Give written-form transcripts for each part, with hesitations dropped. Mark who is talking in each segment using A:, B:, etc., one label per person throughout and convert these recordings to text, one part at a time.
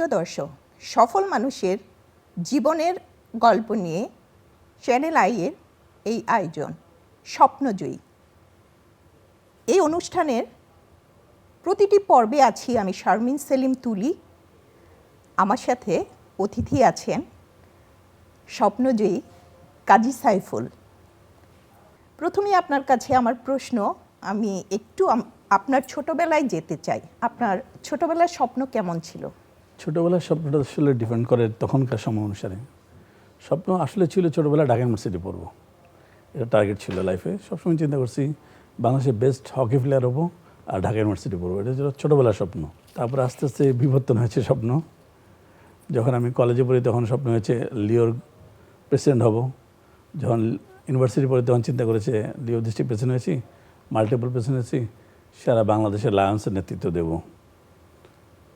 A: প্রিয় দর্শক, সফল মানুষের জীবনের গল্প নিয়ে চ্যানেল আইয়ের এই আয়োজন স্বপ্নজয়ী। এই অনুষ্ঠানের প্রতিটি পর্বে আছি আমি শারমিন সেলিম তুলি। আমার সাথে অতিথি আছেন স্বপ্নজয়ী কাজী সাইফুল। প্রথমেই আপনার কাছে আমার প্রশ্ন, আমি একটু আপনার ছোটবেলায় যেতে চাই। আপনার ছোটবেলার স্বপ্ন কেমন ছিল?
B: ছোটোবেলার স্বপ্নটা আসলে ডিপেন্ড করে তখনকার সময় অনুসারে। স্বপ্ন আসলে ছিল ছোটোবেলায় ঢাকা ইউনিভার্সিটি পড়বো, এটা টার্গেট ছিল লাইফে। সবসময় চিন্তা করছি বাংলাদেশের বেস্ট হকি প্লেয়ার হবো আর ঢাকা ইউনিভার্সিটি পড়বো, এটা ছিল ছোটোবেলার স্বপ্ন। তারপর আস্তে আস্তে বিবর্তন হয়েছে স্বপ্ন। যখন আমি কলেজে পড়ি তখন স্বপ্ন হয়েছে লিওর প্রেসিডেন্ট হব। যখন ইউনিভার্সিটি পড়ি তখন চিন্তা করেছে লিও ডিস্ট্রিক্ট প্রেসিডেন্ট হয়েছি, মাল্টিপল প্রেসিডেন্ট হয়েছি, সারা বাংলাদেশের লায়ন্সের নেতৃত্ব দেব।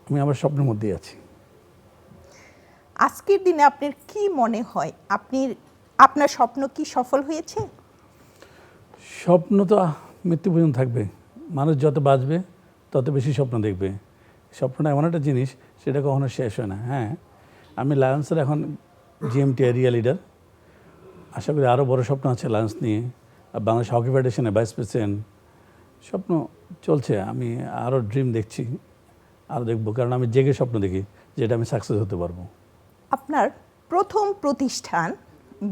B: আমি আমার স্বপ্নের মধ্যেই আছি।
A: আজকের দিনে আপনার কি মনে হয়, আপনার স্বপ্ন কি সফল হয়েছে?
B: স্বপ্ন তো মৃত্যু পর্যন্ত থাকবে। মানুষ যত বাঁচবে তত বেশি স্বপ্ন দেখবে। স্বপ্নটা এমন একটা জিনিস, সেটা কখনো শেষ হয় না। হ্যাঁ, আমি লায়ন্সের এখন জিএমটি এরিয়া লিডার। আশা করি আরও বড় স্বপ্ন আছে লায়ন্স নিয়ে। আর বাংলাদেশ হকি ফেডারেশনে ভাইস প্রেসিডেন্ট, স্বপ্ন চলছে। আমি আরও ড্রিম দেখছি, আরও দেখবো, কারণ আমি জেগে স্বপ্ন দেখি যেটা আমি সাকসেস হতে পারবো।
A: আপনার প্রথম প্রতিষ্ঠান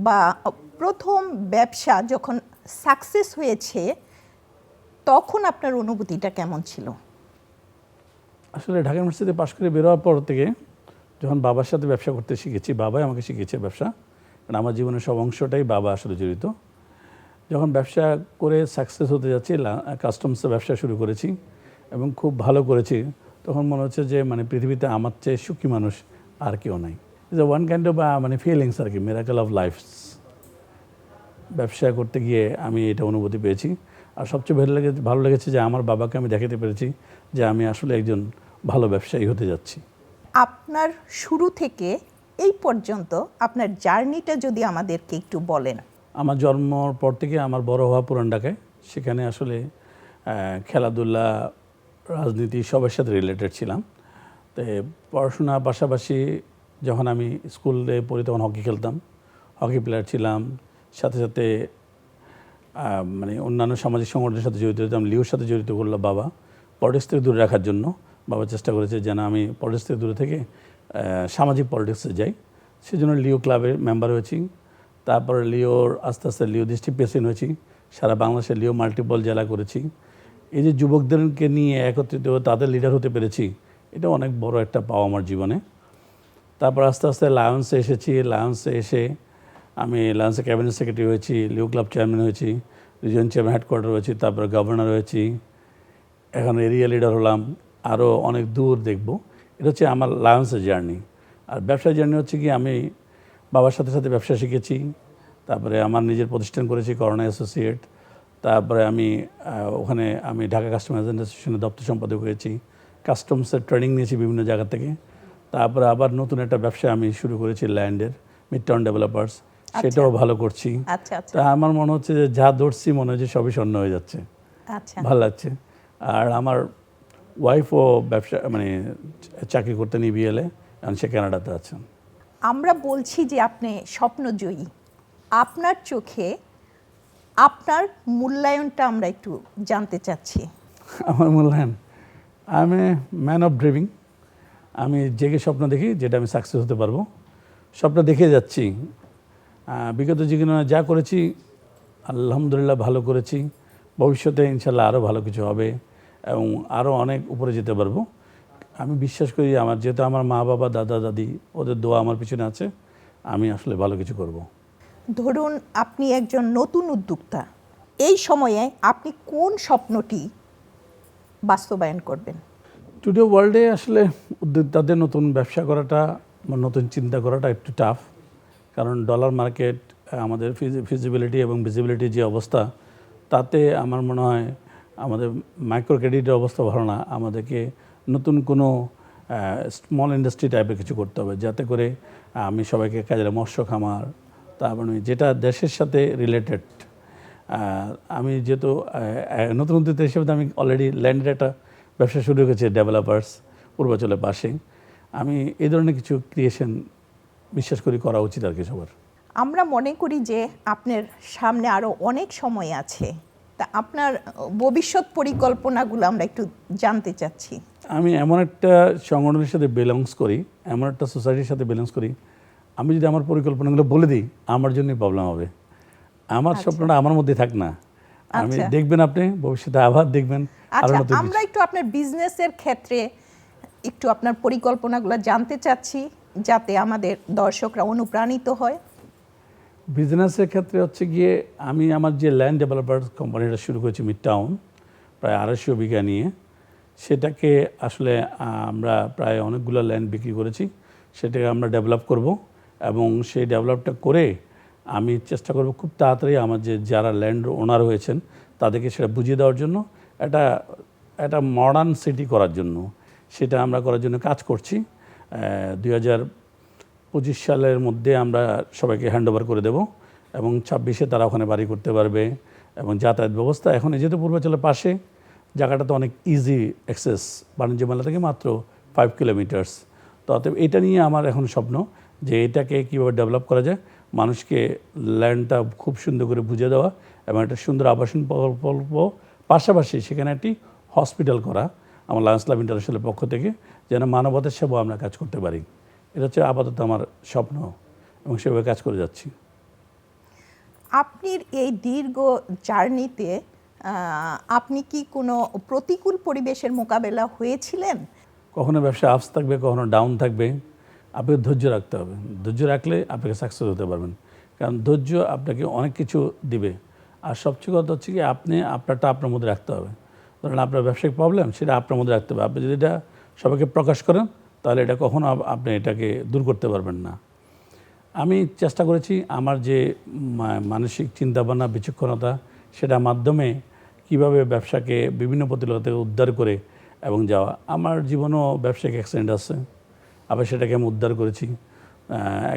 A: বা প্রথম ব্যবসা যখন সাকসেস হয়েছে তখন আপনার অনুভূতিটা কেমন ছিল?
B: আসলে ঢাকা ইউনিভার্সিটিতে পাশ করে বেরোয়ার পর থেকে যখন বাবার সাথে ব্যবসা করতে শিখেছি, বাবাই আমাকে শিখেছে ব্যবসা, কারণ আমার জীবনের সব অংশটাই বাবা আসলে জড়িত। যখন ব্যবসা করে সাকসেস হতে যাচ্ছি, কাস্টমসে ব্যবসা শুরু করেছি এবং খুব ভালো করেছি, তখন মনে হচ্ছে যে পৃথিবীতে আমার চেয়ে সুখী মানুষ আর কেউ নাই। Is one kind of feelings আর কি, মিরাকেল অফ লাইফ। ব্যবসা করতে গিয়ে আমি এটা অনুভূতি পেয়েছি। আর সবচেয়ে ভালো লেগেছে যে আমার বাবাকে আমি দেখাতে পেরেছি যে আমি আসলে একজন ভালো ব্যবসায়ী হতে যাচ্ছি।
A: আপনার শুরু থেকে এই পর্যন্ত আপনার জার্নিটা যদি আমাদেরকে একটু বলেন।
B: আমার জন্মর পর থেকে আমার বড় হওয়া পুরান ঢাকায়, সেখানে আসলে খেলাধুলা, রাজনীতি সবার সাথে রিলেটেড ছিলাম। তো পড়াশোনার পাশাপাশি যখন আমি স্কুলে পড়ি তখন হকি খেলতাম, হকি প্লেয়ার ছিলাম। সাথে সাথে অন্যান্য সামাজিক সংগঠনের সাথে জড়িত হতাম। লিওর সাথে জড়িত করলো বাবা, পলিটিক্স থেকে দূরে রাখার জন্য। বাবা চেষ্টা করেছে যেন আমি পলিটিক্স থেকে দূরে থেকে সামাজিক পলিটিক্সে যাই, সেজন্য লিও ক্লাবের মেম্বার হয়েছি। তারপরে লিওর আস্তে আস্তে লিও ডিস্ট্রিক্ট প্রেসিডেন্ট হয়েছি। সারা বাংলাদেশে লিও মাল্টিপল জেলা করেছি। এই যে যুবকদেরকে নিয়ে একত্রিত তাদের লিডার হতে পেরেছি, এটা অনেক বড় একটা পাওয়া আমার জীবনে। তারপর আস্তে আস্তে লায়ন্সে এসেছি। লায়ন্সে এসে আমি লায়ন্সে ক্যাবিনেট সেক্রেটারি হয়েছি, লিও ক্লাব চেয়ারম্যান হয়েছি, রিজন চেয়ারম্যান হেডকোয়ার্টার হয়েছি, তারপরে গভর্নর হয়েছি, এখন এরিয়া লিডার হলাম। আরও অনেক দূর দেখব। এটা হচ্ছে আমার লায়ন্সের জার্নি। আর ব্যবসার জার্নি হচ্ছে কি, আমি বাবার সাথে সাথে ব্যবসা শিখেছি। তারপরে আমার নিজের প্রতিষ্ঠান করেছি, করোনা অ্যাসোসিয়েট। তারপরে ওখানে আমি ঢাকা কাস্টমার এজেন্ট অ্যাসোসিয়েশনের দপ্তর সম্পাদক হয়েছি। কাস্টমসের ট্রেনিং নিয়েছি বিভিন্ন জায়গা থেকে। তারপরে আবার নতুন একটা ব্যবসা আমি শুরু করেছি ল্যান্ডের, মিড টাউন ডেভেলপার্স, সেটাও ভালো করছি। তা আমার মনে হচ্ছে যে যা ধরছি মনে হচ্ছে সবই স্বর্ণ হয়ে যাচ্ছে। ভালো লাগছে। আর আমার ওয়াইফও ব্যবসা চাকরি করতেন ইবিএলে, এখন সে কানাডাতে আছেন।
A: আমরা বলছি যে আপনি স্বপ্নজয়ী। আপনার চোখে আপনার মূল্যায়নটা আমরা একটু জানতে চাচ্ছি।
B: আমার মূল্যায়ন, I M a man of dreaming. আমি জেগে স্বপ্ন দেখি যেটা আমি সাকসেস হতে পারবো। স্বপ্ন দেখে যাচ্ছি। বিগত জীবনে যা করেছি আলহামদুলিল্লাহ ভালো করেছি। ভবিষ্যতে ইনশাল্লাহ আরও ভালো কিছু হবে এবং আরও অনেক উপরে যেতে পারবো। আমি বিশ্বাস করি যেহেতু আমার মা বাবা দাদা দাদি ওদের দোয়া আমার পিছনে আছে, আমি আসলে ভালো কিছু করব।
A: ধরুন আপনি একজন নতুন উদ্যোক্তা, এই সময়ে আপনি কোন স্বপ্নটি বাস্তবায়ন করবেন?
B: টুডে ওয়ার্ল্ডে আসলে উদ্যোক্তাদের নতুন ব্যবসা করাটা, নতুন চিন্তা করাটা একটু টাফ, কারণ ডলার মার্কেট, আমাদের ফিজিবিলিটি এবং ভিজিবিলিটি যে অবস্থা, তাতে আমার মনে হয় আমাদের মাইক্রো ক্রেডিটের অবস্থা ভালো না। আমাদেরকে নতুন কোনো স্মল ইন্ডাস্ট্রি টাইপের কিছু করতে হবে, যাতে করে আমি সবাইকে কাজে মৎস্য খামার, তারপরে যেটা দেশের সাথে রিলেটেড। আমি যেহেতু নতুন উদ্যোক্তা হিসেবে আমি অলরেডি ল্যান্ডের একটা ব্যবসা শুরু করেছি, ডেভেলপার্স, পূর্বাচলের পাশে। আমি এই ধরনের কিছু ক্রিয়েশন বিশ্বাস করি করা উচিত আর কি সবার।
A: আমরা মনে করি যে আপনার সামনে আরও অনেক সময় আছে, তা আপনার ভবিষ্যৎ পরিকল্পনাগুলো আমরা একটু জানতে চাচ্ছি।
B: আমি এমন একটা সংগঠনের সাথে বিলংস করি, এমন একটা সোসাইটির সাথে বিলংস করি, আমি যদি আমার পরিকল্পনাগুলো বলে দিই আমার জন্যই প্রবলেম হবে। আমার স্বপ্নটা আমার মধ্যে থাক না, আমি দেখবেন আপনি ভবিষ্যতে আবার দেখবেন আরো
A: আচ্ছা,
B: নতুন
A: আমরা একটু আপনার বিজনেসের ক্ষেত্রে একটু আপনার পরিকল্পনাগুলো জানতে চাচ্ছি, যাতে আমাদের দর্শকরা অনুপ্রাণিত হয়।
B: বিজনেসের ক্ষেত্রে হচ্ছে গিয়ে আমি আমার যে ল্যান্ড ডেভেলপার কোম্পানিটা শুরু করেছি মিড টাউন, প্রায় 250 বিঘা নিয়ে, সেটাকে আসলে আমরা প্রায় অনেকগুলো ল্যান্ড বিক্রি করেছি, সেটাকে আমরা ডেভেলপ করব এবং সেই ডেভেলপটা করে আমি চেষ্টা করব খুব তাড়াতাড়ি আমার যে যারা ল্যান্ড ওনার হয়েছেন তাদেরকে সেটা বুঝিয়ে দেওয়ার জন্য, একটা মডার্ন সিটি করার জন্য। সেটা আমরা করার জন্য কাজ করছি। 2025 সালের মধ্যে আমরা সবাইকে হ্যান্ডওভার করে দেব এবং 26-এ তারা ওখানে বাড়ি করতে পারবে। এবং যাতায়াত ব্যবস্থা এখন যেহেতু পূর্বাঞ্চলের পাশে, জায়গাটা তো অনেক ইজি অ্যাক্সেস, বাণিজ্য মেলা থেকে মাত্র 5 কিলোমিটার্স। তো অতএব এটা নিয়ে আমার এখন স্বপ্ন যে এটাকে কীভাবে ডেভেলপ করা যায়, মানুষকে ল্যান্ডটা খুব সুন্দর করে বুঝে দেওয়া এবং একটা সুন্দর আবাসন প্রকল্প, পাশাপাশি সেখানে একটি হসপিটাল করা আমার লায়ন্স ক্লাব ইন্টারন্যাশনালের পক্ষ থেকে, যেন মানবতার সেবা আমরা কাজ করতে পারি। এটা হচ্ছে আপাতত আমার স্বপ্ন এবং সেভাবে কাজ করে যাচ্ছি।
A: আপনার এই দীর্ঘ জার্নিতে আপনি কি কোনো প্রতিকূল পরিবেশের মোকাবেলা হয়েছিলেন?
B: কখনো ব্যবসা আপস থাকবে, কখনো ডাউন থাকবে, আপনাকে ধৈর্য রাখতে হবে। ধৈর্য রাখলে আপনাকে সাকসেস হতে পারবেন, কারণ ধৈর্য আপনাকে অনেক কিছু দিবে। আর সবচেয়ে কথা হচ্ছে কি আপনি আপনারটা আপনার মধ্যে রাখতে হবে। ধরেন আপনার ব্যবসায়িক প্রবলেম, সেটা আপনার মধ্যে রাখতে হবে। আপনি যদি এটা সবাইকে প্রকাশ করেন তাহলে এটা কখনো আপনি এটাকে দূর করতে পারবেন না। আমি চেষ্টা করেছি আমার যে মানসিক চিন্তাভাবনা, বিচক্ষণতা, সেটার মাধ্যমে কিভাবে ব্যবসাকে বিভিন্ন প্রতিকূলতা থেকে উদ্ধার করে এবং যাওয়া। আমার জীবনেও ব্যবসায়িক অ্যাক্সিডেন্ট আছে, আবার সেটাকে আমি উদ্ধার করেছি।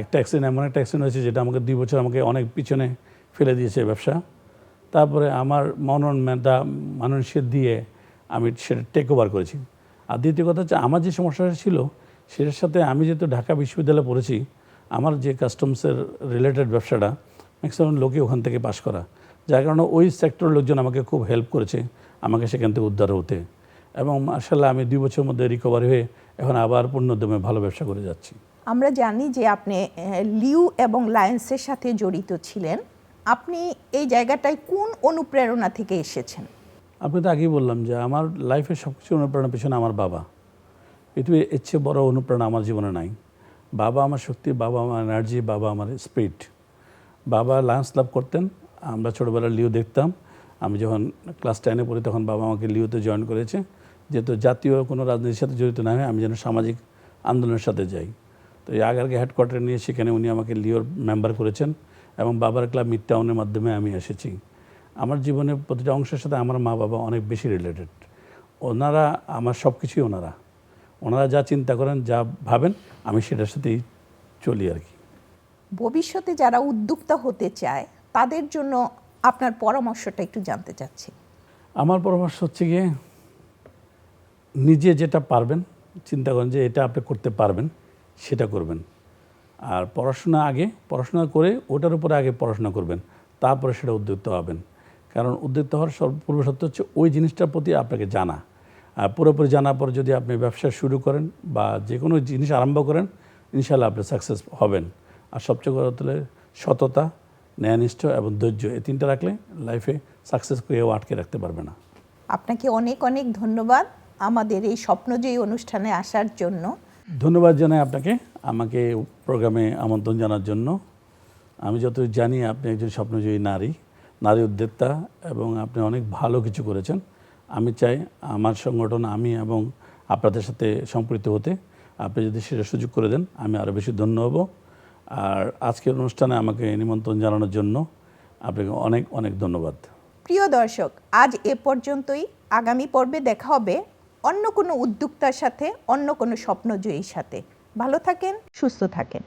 B: একটা অ্যাক্সিডেন্ট, এমন একটা অ্যাক্সিডেন্ট হয়েছে যেটা আমাকে 2 বছর আমাকে অনেক পিছনে ফেলে দিয়েছে ব্যবসা। তারপরে আমার মানুষের দিয়ে আমি সেটা টেক ওভার করেছি। আর দ্বিতীয় কথা হচ্ছে আমার যে সমস্যাটা ছিল সেটার সাথে আমি যেহেতু ঢাকা বিশ্ববিদ্যালয়ে পড়েছি, আমার যে কাস্টমসের রিলেটেড ব্যবসাটা ম্যাক্সিমাম লোকে ওখান থেকে পাশ করা, যার কারণে ওই সেক্টরের লোকজন আমাকে খুব হেল্প করেছে আমাকে সেখান থেকে উদ্ধার হতে। এবং মাশাআল্লাহ আমি 2 বছরের মধ্যে রিকভার হয়ে এখন আবার পূর্ণোদ্যমে ভালো ব্যবসা করে যাচ্ছি।
A: আমরা জানি যে আপনি লিউ এবং লায়ন্সের সাথে জড়িত ছিলেন। আপনি এই জায়গাটায় কোন অনুপ্রেরণা থেকে এসেছেন?
B: আপনি তো আগেই বললাম যে আমার লাইফের সব কিছু অনুপ্রেরণার পিছনে আমার বাবা। পৃথিবীর এর চেয়ে বড় অনুপ্রেরণা আমার জীবনে নাই। বাবা আমার শক্তি, বাবা আমার এনার্জি, বাবা আমার স্পিরিট। বাবা লায়ন্স ক্লাব করতেন, আমরা ছোটোবেলায় লিও দেখতাম। আমি যখন ক্লাস 10-এ পড়ি তখন বাবা আমাকে লিওতে জয়েন করেছে, যেহেতু জাতীয় কোনো রাজনীতির সাথে জড়িত না হয় আমি যেন সামাজিক আন্দোলনের সাথে যাই। তো এই আগারগে হেডকোয়ার্টারে নিয়ে সেখানে উনি আমাকে লিওর মেম্বার করেছেন এবং বাবার ক্লাব মিড টাউনের মাধ্যমে আমি এসেছি। আমার জীবনের প্রতিটা অংশের সাথে আমার মা বাবা অনেক বেশি রিলেটেড। ওনারা আমার সব কিছুই, ওনারা যা চিন্তা করেন, যা ভাবেন, আমি সেটার সাথেই চলি আর কি।
A: ভবিষ্যতে যারা উদ্যোক্তা হতে চায় তাদের জন্য আপনার পরামর্শটা একটু জানতে চাচ্ছি।
B: আমার পরামর্শ হচ্ছে গিয়ে নিজে যেটা পারবেন, চিন্তা করেন যে এটা আপনি করতে পারবেন, সেটা করবেন। আর পড়াশোনা করে ওটার উপরে আগে পড়াশোনা করবেন, তারপরে সেটা উদ্যোক্তা হবেন। কারণ উদ্যোক্তা হওয়ার পূর্ব শর্ত হচ্ছে ওই জিনিসটার প্রতি আপনাকে জানা। আর পুরোপুরি জানার পর যদি আপনি ব্যবসা শুরু করেন বা যে কোনো জিনিস আরম্ভ করেন, ইনশাআল্লাহ আপনি সাকসেস হবেন। আর সবচেয়ে বড় হলে সততা, ন্যায়নিষ্ঠ এবং ধৈর্য, এই 3টা রাখলে লাইফে সাকসেস কেউ আটকে রাখতে পারবে না।
A: আপনাকে অনেক অনেক ধন্যবাদ আমাদের এই স্বপ্নজয়ী অনুষ্ঠানে আসার জন্য।
B: ধন্যবাদ জানাই আপনাকে আমাকে প্রোগ্রামে আমন্ত্রণ জানার জন্য। আমি যত জানি আপনি একজন স্বপ্নজয়ী নারী উদ্যোক্তা এবং আপনি অনেক ভালো কিছু করেছেন। আমি চাই আমার সংগঠন, আমি এবং আপনাদের সাথে সম্পৃক্ত হতে। আপনি যদি সেটা সুযোগ করে দেন আমি আরও বেশি ধন্য হব। আর আজকের অনুষ্ঠানে আমাকে নিমন্ত্রণ জানানোর জন্য আপনাকে অনেক অনেক ধন্যবাদ।
A: প্রিয় দর্শক, আজ এ পর্যন্তই। আগামী পর্বে দেখা হবে অন্য কোনো উদ্যোক্তার সাথে, অন্য কোনো স্বপ্নজয়ীর সাথে। ভালো থাকেন, সুস্থ থাকেন।